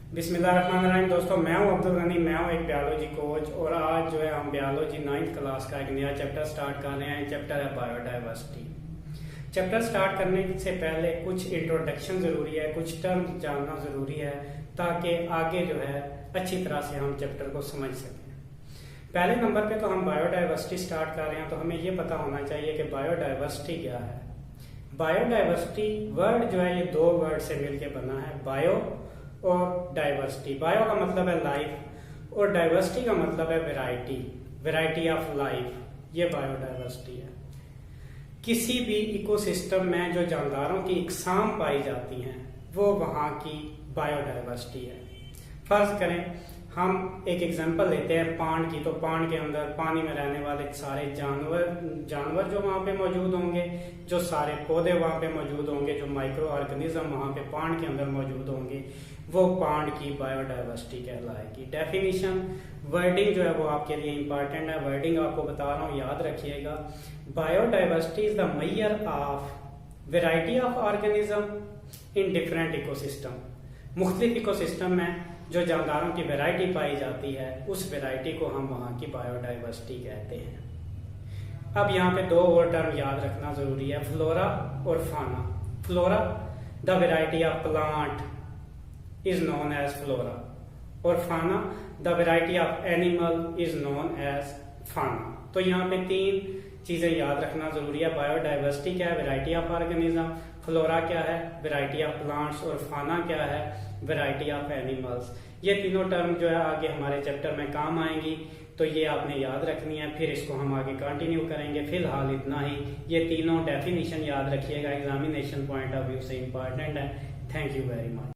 बिस्मिल्लाहिर्रहमानिर्रहीम। दोस्तों, मैं हूं अब्दुल गनी, मैं हूं एक बायोलॉजी कोच और आज जो है हम बायोलॉजी 9th क्लास का एक नया चैप्टर स्टार्ट कर रहे हैं। चैप्टर है बायोडाइवर्सिटी। चैप्टर स्टार्ट करने से पहले कुछ इंट्रोडक्शन ज़रूरी है, कुछ टर्म जानना ज़रूरी है ताकि आगे जो है अच्छी तरह से हम चैप्टर को समझ सकें। पहले नंबर पे तो हम बायोडाइवर्सिटी स्टार्ट कर रहे हैं, तो हमें ये पता होना चाहिए कि बायोडाइवर्सिटी क्या है। बायोडाइवर्सिटी वर्ड जो है ये दो वर्ड से मिलकर बना है, बायो और डाइवर्सिटी। बायो का मतलब है लाइफ और डाइवर्सिटी का मतलब है वैरायटी, वैरायटी ऑफ लाइफ। ये बायोडाइवर्सिटी है। किसी भी इकोसिस्टम में जो जानदारों की इकसाम पाई जाती हैं वो वहाँ की बायोडाइवर्सिटी है। फर्ज करें हम एक एग्जांपल लेते हैं पांड की, तो पांड के अंदर पानी में रहने वाले सारे जानवर जो वहाँ पे मौजूद होंगे, जो सारे पौधे वहाँ पे मौजूद होंगे, जो माइक्रो ऑर्गेनिज्म वहाँ पे पांड के अंदर मौजूद होंगे, वो पांड की बायोडाइवर्सिटी कहलाएगी। डेफिनेशन वर्डिंग जो है वो आपके लिए इंपॉर्टेंट है, वर्डिंग आपको बता रहा हूँ, याद रखिएगा। Biodiversity is the measure of variety of organism in different ecosystem. मुख्तलिफ इकोसिस्टम में जो जानदारों की वैरायटी पाई जाती है उस वैरायटी को हम वहाँ की बायोडाइवर्सिटी कहते हैं। अब यहाँ पे दो और टर्म याद रखना जरूरी है, फ्लोरा और fauna. Flora the variety of plant is known as flora और fauna the variety of animal is known as fauna. तो यहाँ पे तीन चीजें याद रखना जरूरी है। बायोडाइवर्सिटी क्या है, वैरायटी ऑफ ऑर्गेनिज्म। फ्लोरा क्या है, वैरायटी ऑफ प्लांट्स। और फाना क्या है, वैरायटी ऑफ एनिमल्स। ये तीनों टर्म जो है आगे हमारे चैप्टर में काम आएंगी, तो ये आपने याद रखनी है, फिर इसको हम आगे कंटिन्यू करेंगे। फिलहाल इतना ही। ये तीनों डेफिनेशन याद रखिएगा, एग्जामिनेशन पॉइंट ऑफ व्यू से इंपॉर्टेंट है। Thank you very much.